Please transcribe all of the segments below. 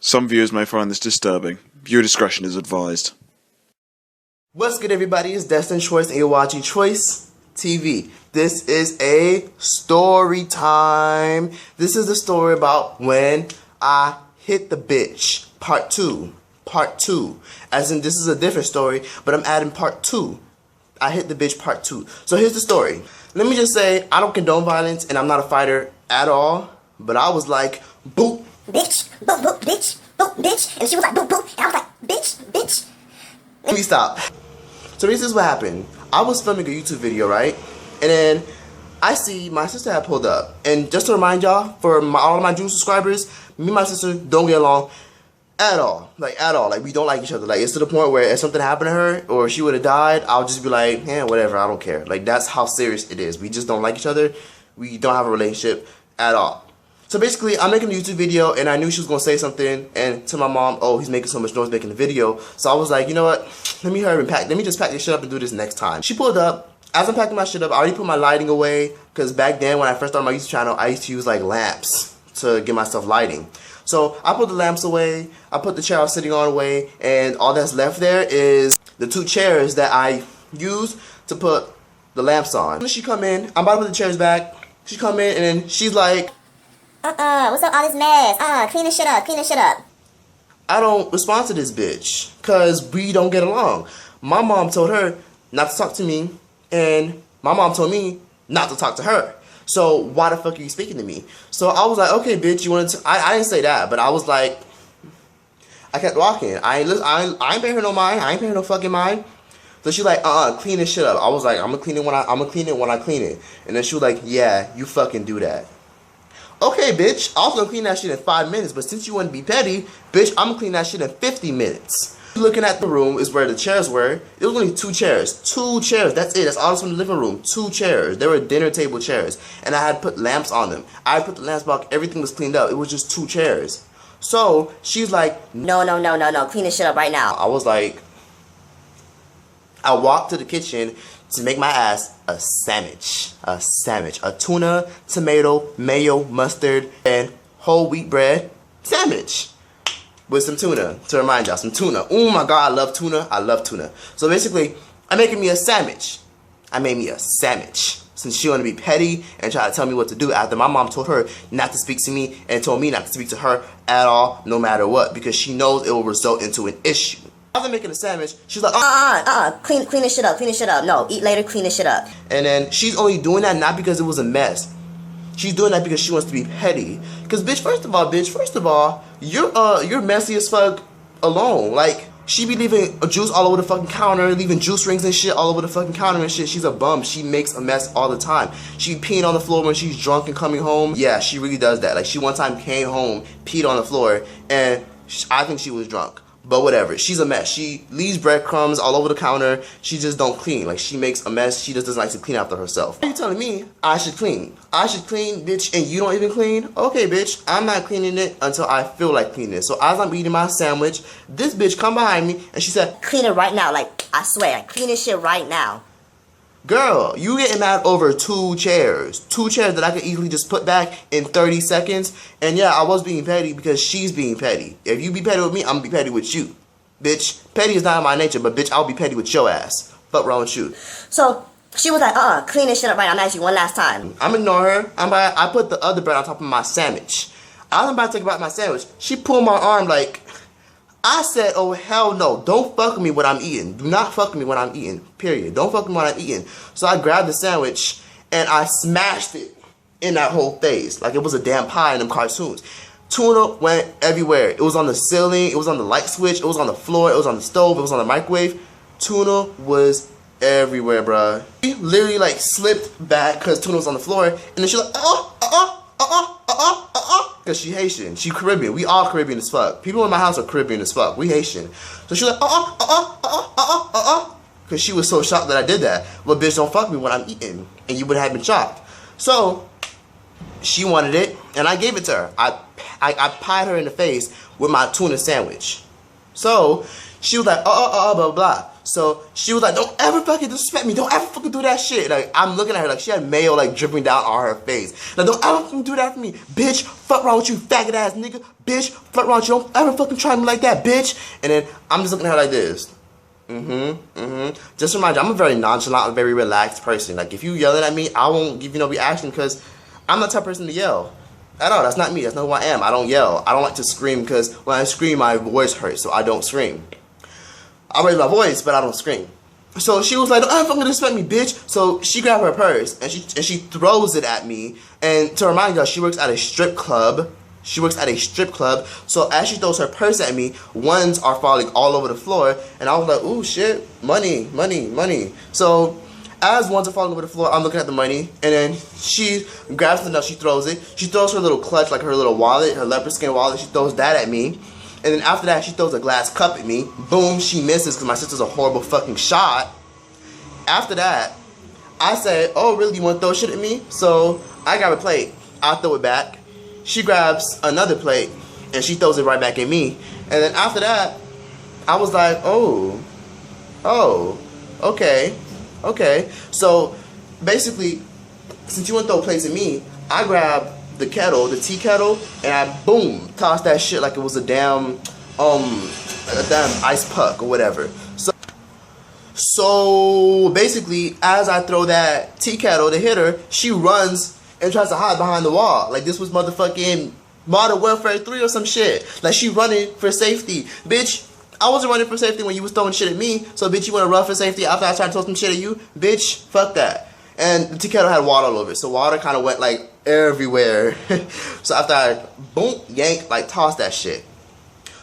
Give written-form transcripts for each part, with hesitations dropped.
Some viewers may find this disturbing. Viewer discretion is advised. What's good, everybody? It's Destin Troyce and you're watching Troyce TV. This is a story time. This is a story about when I hit the bitch. Part 2. Part 2. As in, this is a different story, but I'm adding part 2. I hit the bitch part 2. So here's the story. Let me just say, I don't condone violence and I'm not a fighter at all. But I was like, boop. Bitch, boop, boop, bitch, boop, bitch. And she was like, boop, boop. And I was like, bitch, bitch. Let me stop. So this is what happened. I was filming a YouTube video, right? And then I see my sister had pulled up. And just to remind y'all, for all of my June subscribers, me and my sister don't get along at all. Like, at all. Like, we don't like each other. Like, it's to the point where if something happened to her or she would have died, I'll just be like, whatever, I don't care. Like, that's how serious it is. We just don't like each other. We don't have a relationship at all. So basically, I'm making a YouTube video, and I knew she was going to say something, and to my mom, oh, he's making so much noise making the video. So I was like, you know what, let me hurry and let me just pack this shit up and do this next time. She pulled up. As I'm packing my shit up, I already put my lighting away, because back then, when I first started my YouTube channel, I used to use, like, lamps to get myself lighting. So I put the lamps away, I put the chair I was sitting on away, and all that's left there is the 2 chairs that I used to put the lamps on. When she come in, I'm about to put the chairs back. She come in, and then she's like, what's up all this mess? Clean this shit up, clean this shit up. I don't respond to this bitch, because we don't get along. My mom told her not to talk to me, and my mom told me not to talk to her. So why the fuck are you speaking to me? So I was like, okay, bitch, you wanted to, I didn't say that, but I was like, I kept walking. I ain't paying her no mind. I ain't paying her no fucking mind. So she's like, clean this shit up. I was like, I'm gonna clean it when I clean it. And then she was like, yeah, you fucking do that. Okay, bitch, I was gonna clean that shit in 5 minutes, but since you want to be petty, bitch, I'm gonna clean that shit in 50 minutes. Looking at the room is where the chairs were. It was only 2 chairs. 2 chairs, that's it. That's all that's in the living room. 2 chairs. They were dinner table chairs. And I had put lamps on them. I put the lamps back, everything was cleaned up. It was just 2 chairs. So, she's like, No, clean this shit up right now. I was like, I walked to the kitchen to make my ass a sandwich. A sandwich. A tuna, tomato, mayo, mustard, and whole wheat bread sandwich. With some tuna. To remind y'all, some tuna. Oh my god, I love tuna. I love tuna. So basically, I'm making me a sandwich. I made me a sandwich. Since she wanted to be petty and try to tell me what to do after my mom told her not to speak to me and told me not to speak to her at all, no matter what. Because she knows it will result into an issue. As I'm making a sandwich, she's like, clean this shit up, clean this shit up. No, eat later, clean this shit up. And then she's only doing that not because it was a mess. She's doing that because she wants to be petty. Because bitch, first of all, you're messy as fuck alone. Like, she be leaving juice all over the fucking counter, leaving juice rings and shit all over the fucking counter and shit. She's a bum. She makes a mess all the time. She peeing on the floor when she's drunk and coming home. Yeah, she really does that. Like, she one time came home, peed on the floor, and I think she was drunk. But whatever, she's a mess. She leaves breadcrumbs all over the counter. She just don't clean. Like, she makes a mess. She just doesn't like to clean after herself. Are you telling me I should clean? I should clean, bitch, and you don't even clean? Okay, bitch, I'm not cleaning it until I feel like cleaning it. So as I'm eating my sandwich, this bitch come behind me and she said, clean it right now. Like, I swear, clean this shit right now. girl, you getting mad over 2 chairs. 2 chairs that I could easily just put back in 30 seconds. And yeah, I was being petty because she's being petty. If you be petty with me, I'm gonna be petty with you. Bitch, petty is not in my nature, but bitch, I'll be petty with your ass. Fuck wrong with you. So, she was like, clean this shit up right now. I'm asking you one last time. I'm ignoring her. I put the other bread on top of my sandwich. I was about to take a bite of my sandwich. She pulled my arm like, I said, oh hell no, don't fuck with me when I'm eating. Do not fuck with me when I'm eating, period. Don't fuck with me when I'm eating. So I grabbed the sandwich and I smashed it in that whole face. Like it was a damn pie in them cartoons. Tuna went everywhere. It was on the ceiling, it was on the light switch, it was on the floor, it was on the stove, it was on the microwave. Tuna was everywhere, bruh. She literally like slipped back because tuna was on the floor and then she like, because she Haitian. She Caribbean. We all Caribbean as fuck. People in my house are Caribbean as fuck. We Haitian. So she like, because she was so shocked that I did that. But bitch, don't fuck me when I'm eating. And you would have been shocked. So, she wanted it, and I gave it to her. I pied her in the face with my tuna sandwich. So she was like, blah, blah. So she was like, don't ever fucking disrespect me. Don't ever fucking do that shit. Like, I'm looking at her like she had mayo like dripping down on her face. Like, don't ever fucking do that for me. Bitch, fuck wrong with you, faggot ass nigga. Bitch, fuck wrong with you. Don't ever fucking try me like that, bitch. And then I'm just looking at her like this. Just remind you, I'm a very nonchalant, very relaxed person. Like, if you yelling at me, I won't give you no reaction because I'm not the type of person to yell. I know, that's not me. That's not who I am. I don't yell. I don't like to scream because when I scream, my voice hurts, so I don't scream. I raise my voice, but I don't scream. So she was like, don't ever fucking disrespect me, bitch. So she grabbed her purse and she throws it at me. And to remind y'all, she works at a strip club. She works at a strip club. So as she throws her purse at me, ones are falling all over the floor. And I was like, ooh, shit, money, money, money. So as ones are falling over the floor, I'm looking at the money. And then she grabs something else, she throws it. She throws her little clutch, like her little wallet, her leopard skin wallet. She throws that at me. And then after that, she throws a glass cup at me. Boom, she misses because my sister's a horrible fucking shot. After that, I said, oh, really, you want to throw shit at me? So I grab a plate. I throw it back. She grabs another plate, and she throws it right back at me. And then after that, I was like, oh, okay. So basically, since you want to throw plates at me, I grab the kettle, the tea kettle, and I boom toss that shit like it was a damn ice puck or whatever. So basically, as I throw that tea kettle to hit her, she runs and tries to hide behind the wall. Like this was motherfucking Modern Warfare 3 or some shit. Like she running for safety. Bitch, I wasn't running for safety when you was throwing shit at me. So bitch, you wanna run for safety after I tried to throw some shit at you? Bitch, fuck that. And the tea kettle had water all over it. So water kind of went like everywhere. So after I boom, yank, like tossed that shit.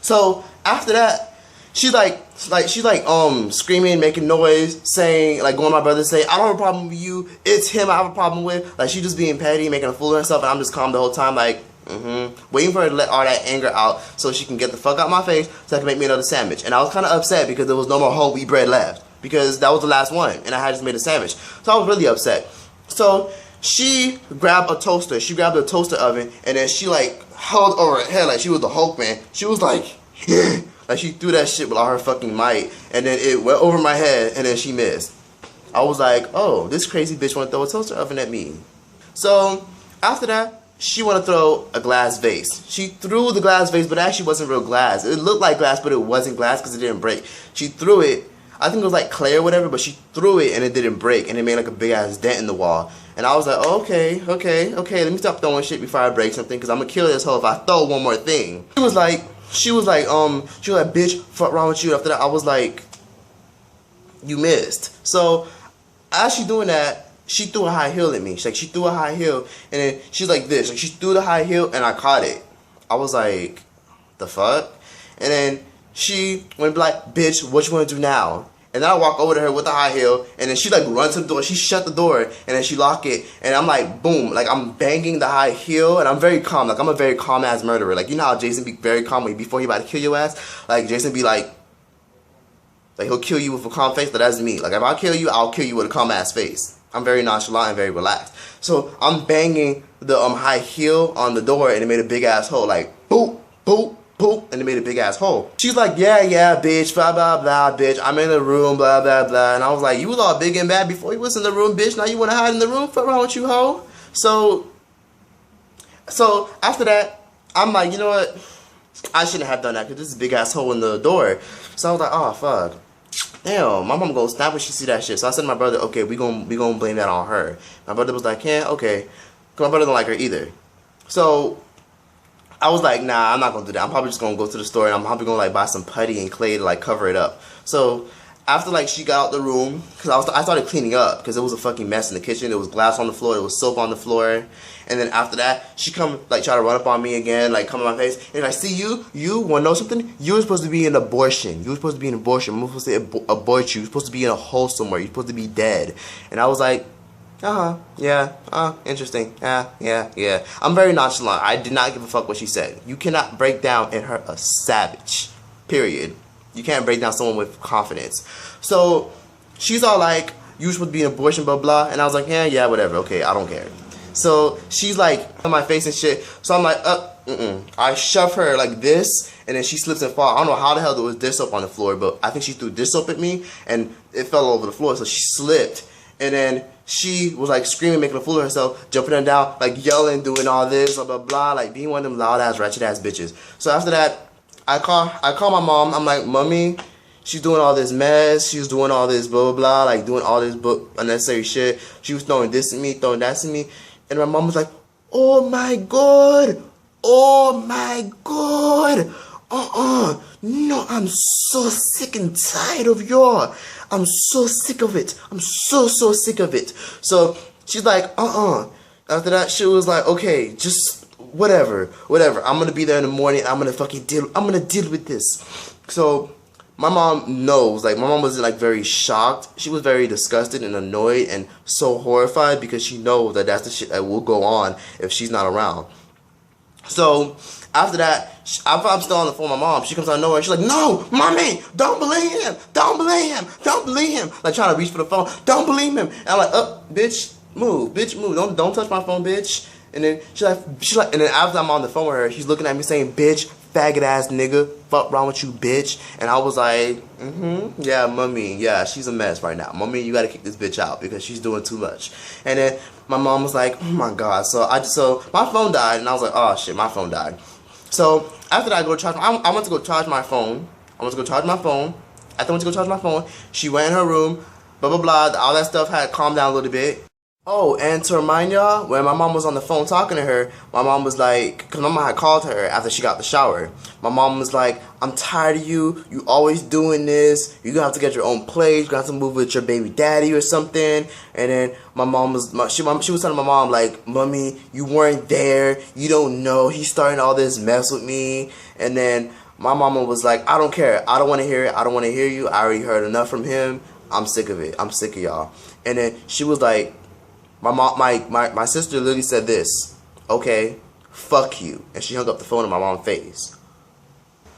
So after that, she's like screaming, making noise, saying, like going to my brother, say, I don't have a problem with you, it's him I have a problem with. Like she just being petty, making a fool of herself, and I'm just calm the whole time, like, waiting for her to let all that anger out so she can get the fuck out my face so I can make me another sandwich. And I was kind of upset because there was no more whole wheat bread left because that was the last one and I had just made a sandwich. So I was really upset. So she grabbed a toaster, she grabbed a toaster oven, and then she like held over her head like she was the Hulk, man. She was like, like she threw that shit with all her fucking might, and then it went over my head, and then she missed. I was like, oh, this crazy bitch want to throw a toaster oven at me. So after that, she want to throw a glass vase. She threw the glass vase, but it actually wasn't real glass. It looked like glass, but it wasn't glass because it didn't break. She threw it, I think it was like clay or whatever, but she threw it and it didn't break, and it made like a big ass dent in the wall. And I was like, oh, okay, let me stop throwing shit before I break something, because I'm gonna kill this hoe if I throw one more thing. She was like, bitch, fuck wrong with you? After that, I was like, you missed. So as she doing that, she threw a high heel at me. She threw a high heel, and then she's like this. Like she threw the high heel, and I caught it. I was like, the fuck? And then she went like, bitch, what you want to do now? And then I walk over to her with the high heel, and then she like runs to the door. She shut the door, and then she lock it, and I'm like, boom, like I'm banging the high heel, and I'm very calm. Like I'm a very calm ass murderer. Like you know how Jason be very calm before he about to kill your ass. Like Jason be like he'll kill you with a calm face. But that's me. Like if I kill you, I'll kill you with a calm ass face. I'm very nonchalant and very relaxed. So I'm banging the high heel on the door, and it made a big ass hole. Like boop, boop, boop, and it made a big ass hole. She's like, yeah, bitch, blah, blah, blah, bitch. I'm in the room, blah, blah, blah. And I was like, you was all big and bad before you was in the room, bitch. Now you want to hide in the room? Fuck wrong with you, hoe? So after that, I'm like, you know what? I shouldn't have done that because this is a big ass hole in the door. So I was like, oh, fuck. Damn, my mom gonna snap when she see that shit. So I said to my brother, okay, we gonna blame that on her. My brother was like, yeah, okay. Because my brother don't like her either. So I was like, nah, I'm not gonna do that. I'm probably just gonna go to the store and I'm probably gonna like buy some putty and clay to like cover it up. So after like she got out the room, because I started cleaning up because it was a fucking mess in the kitchen. There was glass on the floor, there was soap on the floor. And then after that, she come like try to run up on me again, like come in my face. And I see you wanna know something? You were supposed to be in abortion. You were supposed to be in abortion. I'm supposed to abort you. You're supposed to be in a hole somewhere. You're supposed to be dead. And I was like, yeah, interesting, yeah. I'm very nonchalant. I did not give a fuck what she said. You cannot break down in her a savage, period. You can't break down someone with confidence. So she's all like, you supposed to be in abortion, blah, blah. And I was like, yeah, whatever, okay, I don't care. So she's like on my face and shit. So I'm like, I shove her like this, and then she slips and falls. I don't know how the hell there was dish soap on the floor, but I think she threw dish soap at me, and it fell over the floor, so she slipped. And then she was like screaming, making a fool of herself, jumping up and down, like yelling, doing all this, blah, blah, blah, like being one of them loud ass, ratchet ass bitches. So after that, I call my mom. I'm like, Mommy, she's doing all this mess. She was doing all this blah, blah, blah, like doing all this unnecessary shit. She was throwing this at me, throwing that at me. And my mom was like, oh my God. Oh my God. No, I'm so sick and tired of y'all. I'm so sick of it. I'm so sick of it. So she's like, After that, she was like, okay, just whatever. I'm gonna be there in the morning. I'm gonna deal with this. So my mom knows, like, my mom was like very shocked. She was very disgusted and annoyed and so horrified because she knows that that's the shit that will go on if she's not around. So after that, I'm still on the phone with my mom. She comes out of nowhere. She's like, no, Mommy, don't believe him. Don't believe him. Don't believe him. Like trying to reach for the phone. Don't believe him. And I'm like, bitch, move. Bitch, move. Don't touch my phone, bitch. And then she's like, and then after I'm on the phone with her, she's looking at me saying, bitch, faggot ass nigga, fuck wrong with you, bitch. And I was like, yeah, Mommy, yeah, she's a mess right now. Mommy, you gotta kick this bitch out because she's doing too much. And then my mom was like, oh my God. So my phone died, and I was like, oh shit, my phone died. So after that, I go charge. I went to go charge my phone. After I went to go charge my phone, she went in her room. Blah blah blah. All that stuff had calmed down a little bit. Oh, and to remind y'all, when my mom was on the phone talking to her, my mom was like, because my mom had called her after she got the shower. My mom was like, I'm tired of you. You always doing this. You're going to have to get your own place. You're going to have to move with your baby daddy or something. And then my mom was, she was telling my mom, like, Mommy, you weren't there. You don't know. He's starting all this mess with me. And then my mama was like, I don't care. I don't want to hear it. I don't want to hear you. I already heard enough from him. I'm sick of it. I'm sick of y'all. And then she was like, my sister literally said this, okay, fuck you. And she hung up the phone in my mom's face.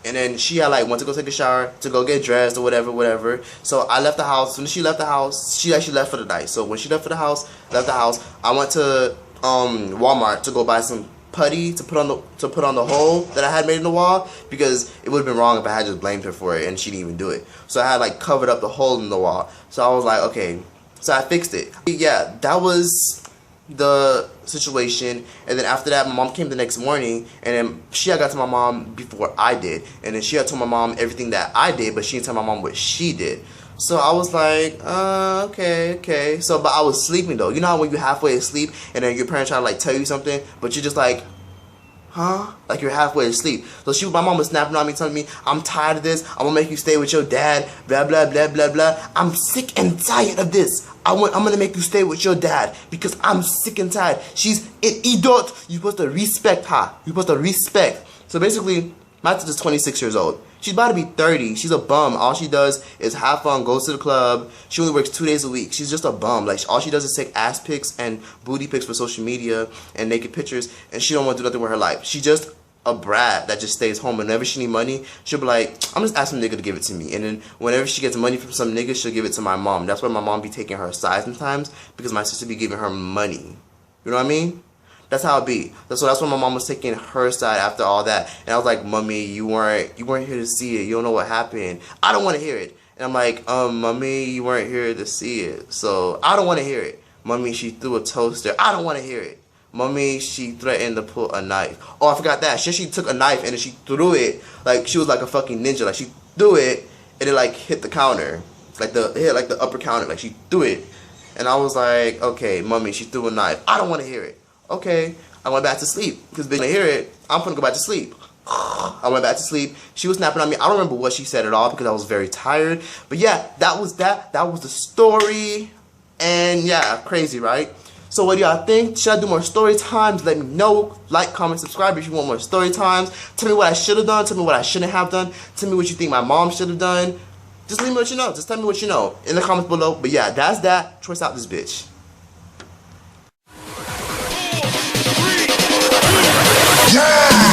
And then she had like went to go take a shower, to go get dressed or whatever. So I left the house. When she left the house, she actually left for the night. So when she left the house, I went to Walmart to go buy some putty to put on the hole that I had made in the wall, because it would have been wrong if I had just blamed her for it and she didn't even do it. So I had like covered up the hole in the wall. So I was like, okay. So I fixed it. Yeah, that was the situation. And then after that, my mom came the next morning, and then she had got to my mom before I did. And then she had told my mom everything that I did, but she didn't tell my mom what she did. So I was like, okay. So, but I was sleeping though. You know how when you're halfway asleep and then your parents try to like tell you something, but you're just like, huh? Like you're halfway asleep. So my mom was snapping on me, telling me, I'm tired of this. I'm gonna make you stay with your dad. Blah, blah, blah, blah, blah. I'm sick and tired of this. I'm gonna make you stay with your dad because I'm sick and tired. She's an idiot. You're supposed to respect her. You're supposed to respect. So basically, my sister's 26 years old. She's about to be 30. She's a bum. All she does is have fun, goes to the club. She only works 2 days a week. She's just a bum. Like, all she does is take ass pics and booty pics for social media and naked pictures, and she don't want to do nothing with her life. She just a brat that just stays home. Whenever she need money, she'll be like, I'm just asking some nigga to give it to me. And then whenever she gets money from some nigga, she'll give it to my mom. That's why my mom be taking her aside sometimes, because my sister be giving her money. You know what I mean? That's how it be. So that's when my mom was taking her side after all that. And I was like, Mommy, you weren't here to see it. You don't know what happened. I don't want to hear it. And I'm like, Mommy, you weren't here to see it. So I don't want to hear it. Mommy, she threw a toaster. I don't want to hear it. Mommy, she threatened to pull a knife. Oh, I forgot that. She took a knife and then she threw it. Like, she was like a fucking ninja. Like, she threw it and it like hit the counter. It hit like the upper counter. Like, she threw it. And I was like, okay, Mommy, she threw a knife. I don't want to hear it. Okay, I went back to sleep, because bitch, when I hear it, I'm gonna go back to sleep. I went back to sleep. She was snapping on me. I don't remember what she said at all because I was very tired. But yeah, that was the story. And yeah, crazy, right? So what do y'all think? Should I do more story times? Let me know. Like, comment, subscribe if you want more story times. Tell me what I should have done. Tell me what I shouldn't have done. Tell me what you think my mom should have done. Just leave me what you know. Just tell me what you know in the comments below. But yeah, that's that. Troyce out this bitch. Yeah!